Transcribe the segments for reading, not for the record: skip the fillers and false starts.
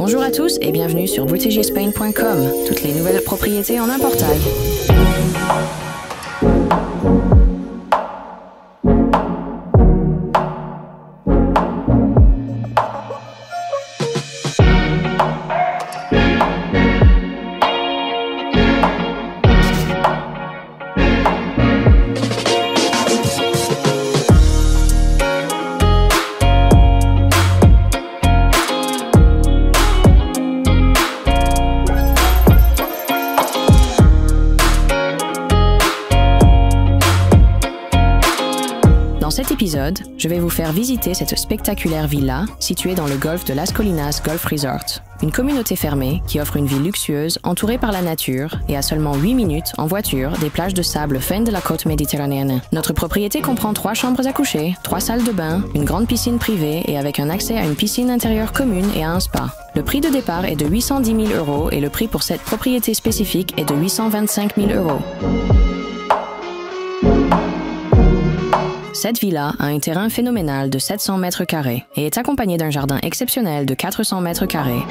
Bonjour à tous et bienvenue sur BritishEspain.com, toutes les nouvelles propriétés en un portail. Dans cet épisode, je vais vous faire visiter cette spectaculaire villa située dans le golfe de Las Colinas Golf Resort, une communauté fermée qui offre une vie luxueuse entourée par la nature et à seulement 8 minutes en voiture des plages de sable fin de la côte méditerranéenne. Notre propriété comprend 3 chambres à coucher, 3 salles de bain, une grande piscine privée et avec un accès à une piscine intérieure commune et à un spa. Le prix de départ est de 810 000 € et le prix pour cette propriété spécifique est de 825 000 €. Cette villa a un terrain phénoménal de 700 mètres carrés et est accompagnée d'un jardin exceptionnel de 400 mètres carrés.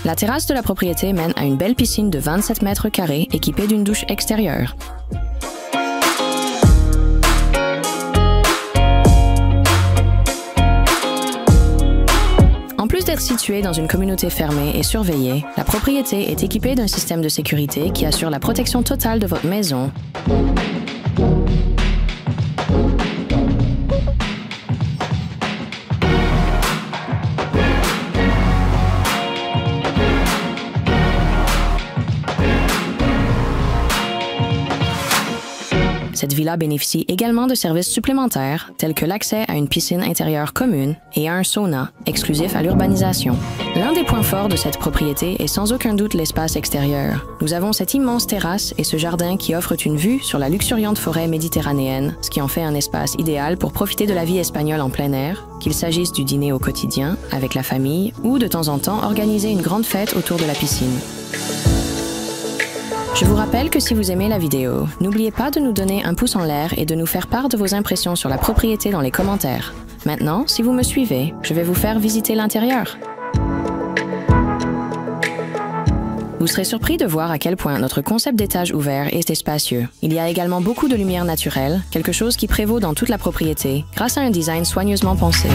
La terrasse de la propriété mène à une belle piscine de 27 mètres carrés équipée d'une douche extérieure. En plus d'être située dans une communauté fermée et surveillée, la propriété est équipée d'un système de sécurité qui assure la protection totale de votre maison. Cette villa bénéficie également de services supplémentaires, tels que l'accès à une piscine intérieure commune et à un sauna, exclusif à l'urbanisation. L'un des points forts de cette propriété est sans aucun doute l'espace extérieur. Nous avons cette immense terrasse et ce jardin qui offrent une vue sur la luxuriante forêt méditerranéenne, ce qui en fait un espace idéal pour profiter de la vie espagnole en plein air, qu'il s'agisse du dîner au quotidien, avec la famille, ou de temps en temps organiser une grande fête autour de la piscine. Je vous rappelle que si vous aimez la vidéo, n'oubliez pas de nous donner un pouce en l'air et de nous faire part de vos impressions sur la propriété dans les commentaires. Maintenant, si vous me suivez, je vais vous faire visiter l'intérieur. Vous serez surpris de voir à quel point notre concept d'étage ouvert est spacieux. Il y a également beaucoup de lumière naturelle, quelque chose qui prévaut dans toute la propriété, grâce à un design soigneusement pensé.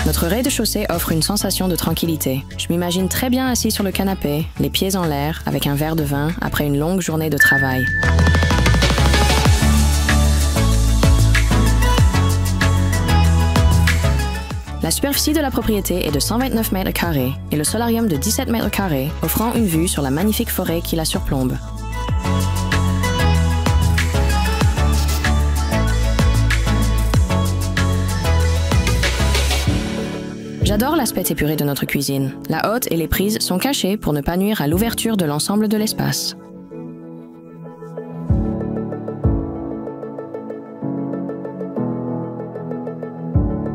Notre rez-de-chaussée offre une sensation de tranquillité. Je m'imagine très bien assis sur le canapé, les pieds en l'air, avec un verre de vin après une longue journée de travail. La superficie de la propriété est de 129 mètres carrés et le solarium de 17 mètres carrés, offrant une vue sur la magnifique forêt qui la surplombe. J'adore l'aspect épuré de notre cuisine. La hotte et les prises sont cachées pour ne pas nuire à l'ouverture de l'ensemble de l'espace.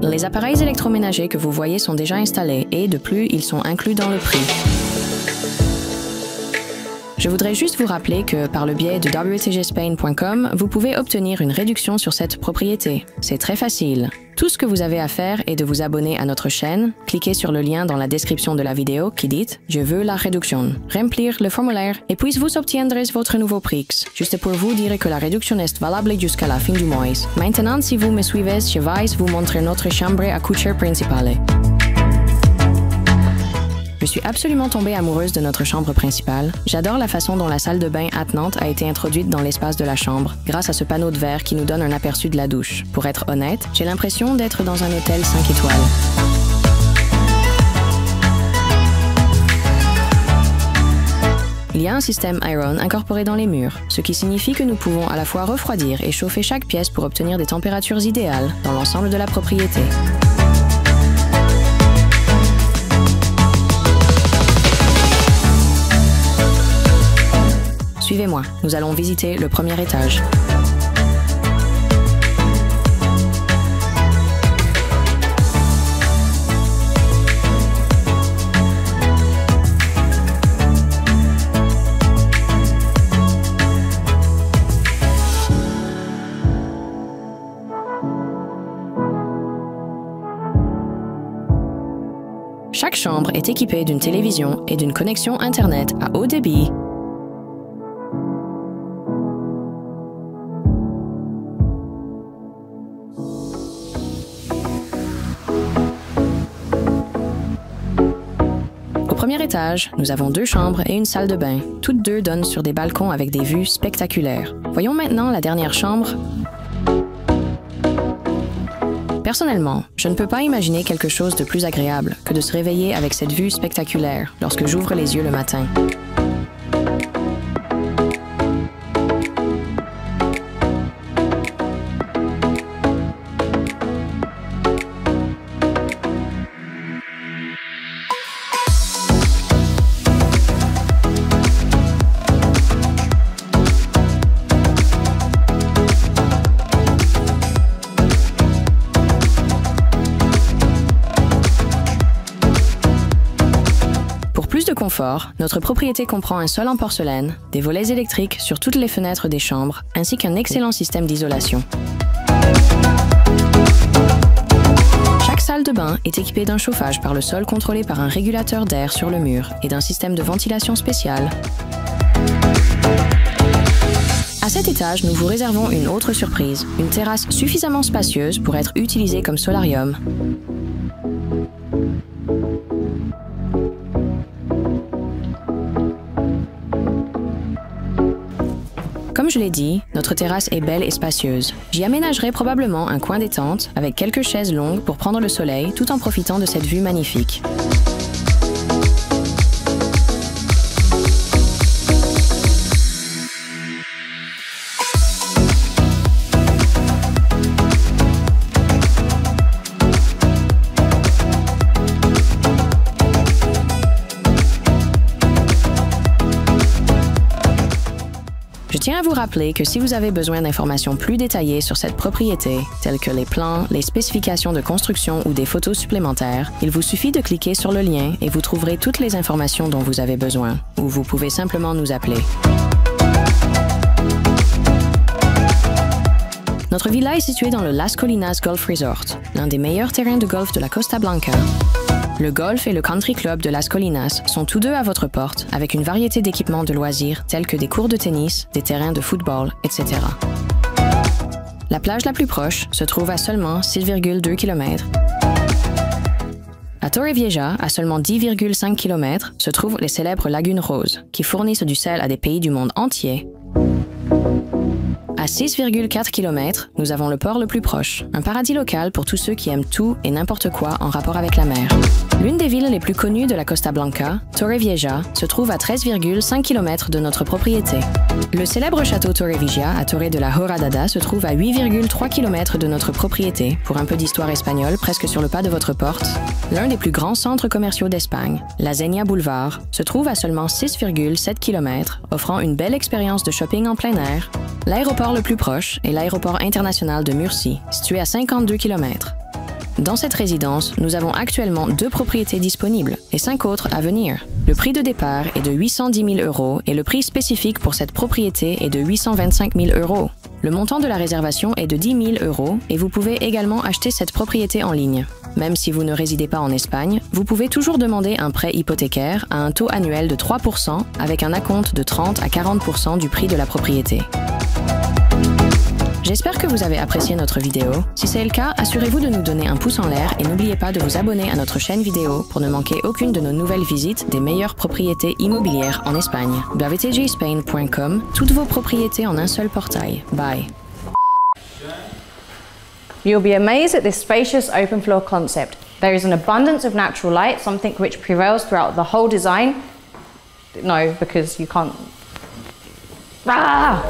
Les appareils électroménagers que vous voyez sont déjà installés et, de plus, ils sont inclus dans le prix. Je voudrais juste vous rappeler que, par le biais de BritishEspain.com, vous pouvez obtenir une réduction sur cette propriété. C'est très facile. Tout ce que vous avez à faire est de vous abonner à notre chaîne, cliquez sur le lien dans la description de la vidéo qui dit « Je veux la réduction », remplir le formulaire et puis vous obtiendrez votre nouveau prix. Juste pour vous dire que la réduction est valable jusqu'à la fin du mois. Maintenant, si vous me suivez, je vais vous montrer notre chambre à coucher principale. Je suis absolument tombée amoureuse de notre chambre principale. J'adore la façon dont la salle de bain attenante a été introduite dans l'espace de la chambre, grâce à ce panneau de verre qui nous donne un aperçu de la douche. Pour être honnête, j'ai l'impression d'être dans un hôtel 5 étoiles. Il y a un système Iron incorporé dans les murs, ce qui signifie que nous pouvons à la fois refroidir et chauffer chaque pièce pour obtenir des températures idéales dans l'ensemble de la propriété. Suivez-moi, nous allons visiter le premier étage. chambre est équipée d'une télévision et d'une connexion Internet à haut débit. Au premier étage, nous avons 2 chambres et une salle de bain. Toutes 2 donnent sur des balcons avec des vues spectaculaires. Voyons maintenant la dernière chambre. Personnellement, je ne peux pas imaginer quelque chose de plus agréable que de se réveiller avec cette vue spectaculaire lorsque j'ouvre les yeux le matin. Plus de confort, notre propriété comprend un sol en porcelaine, des volets électriques sur toutes les fenêtres des chambres, ainsi qu'un excellent système d'isolation. Chaque salle de bain est équipée d'un chauffage par le sol contrôlé par un régulateur d'air sur le mur et d'un système de ventilation spécial. À cet étage, nous vous réservons une autre surprise, une terrasse suffisamment spacieuse pour être utilisée comme solarium. Comme je l'ai dit, notre terrasse est belle et spacieuse. J'y aménagerai probablement un coin détente avec quelques chaises longues pour prendre le soleil tout en profitant de cette vue magnifique. Je tiens à vous rappeler que si vous avez besoin d'informations plus détaillées sur cette propriété, telles que les plans, les spécifications de construction ou des photos supplémentaires, il vous suffit de cliquer sur le lien et vous trouverez toutes les informations dont vous avez besoin, ou vous pouvez simplement nous appeler. Notre villa est située dans le Las Colinas Golf Resort, l'un des meilleurs terrains de golf de la Costa Blanca. Le golf et le country club de Las Colinas sont tous 2 à votre porte, avec une variété d'équipements de loisirs tels que des cours de tennis, des terrains de football, etc. La plage la plus proche se trouve à seulement 6,2 km. À Torrevieja, à seulement 10,5 km, se trouvent les célèbres lagunes roses, qui fournissent du sel à des pays du monde entier. À 6,4 km, nous avons le port le plus proche, un paradis local pour tous ceux qui aiment tout et n'importe quoi en rapport avec la mer. L'une des villes les plus connues de la Costa Blanca, Torrevieja, se trouve à 13,5 km de notre propriété. Le célèbre château Torrevieja à Torre de la Horadada se trouve à 8,3 km de notre propriété, pour un peu d'histoire espagnole presque sur le pas de votre porte. L'un des plus grands centres commerciaux d'Espagne, la Zegna Boulevard, se trouve à seulement 6,7 km, offrant une belle expérience de shopping en plein air. L'aéroport le plus proche est l'aéroport international de Murcie, situé à 52 km. Dans cette résidence, nous avons actuellement 2 propriétés disponibles et 5 autres à venir. Le prix de départ est de 810 000 € et le prix spécifique pour cette propriété est de 825 000 €. Le montant de la réservation est de 10 000 € et vous pouvez également acheter cette propriété en ligne. Même si vous ne résidez pas en Espagne, vous pouvez toujours demander un prêt hypothécaire à un taux annuel de 3% avec un acompte de 30 à 40% du prix de la propriété. J'espère que vous avez apprécié notre vidéo. Si c'est le cas, assurez-vous de nous donner un pouce en l'air et n'oubliez pas de vous abonner à notre chaîne vidéo pour ne manquer aucune de nos nouvelles visites des meilleures propriétés immobilières en Espagne. wtgspain.com, toutes vos propriétés en un seul portail. Bye. You'll be amazed at this spacious open floor concept. There is an abundance of natural light, something which prevails throughout the whole design. No, because you can't. Ah!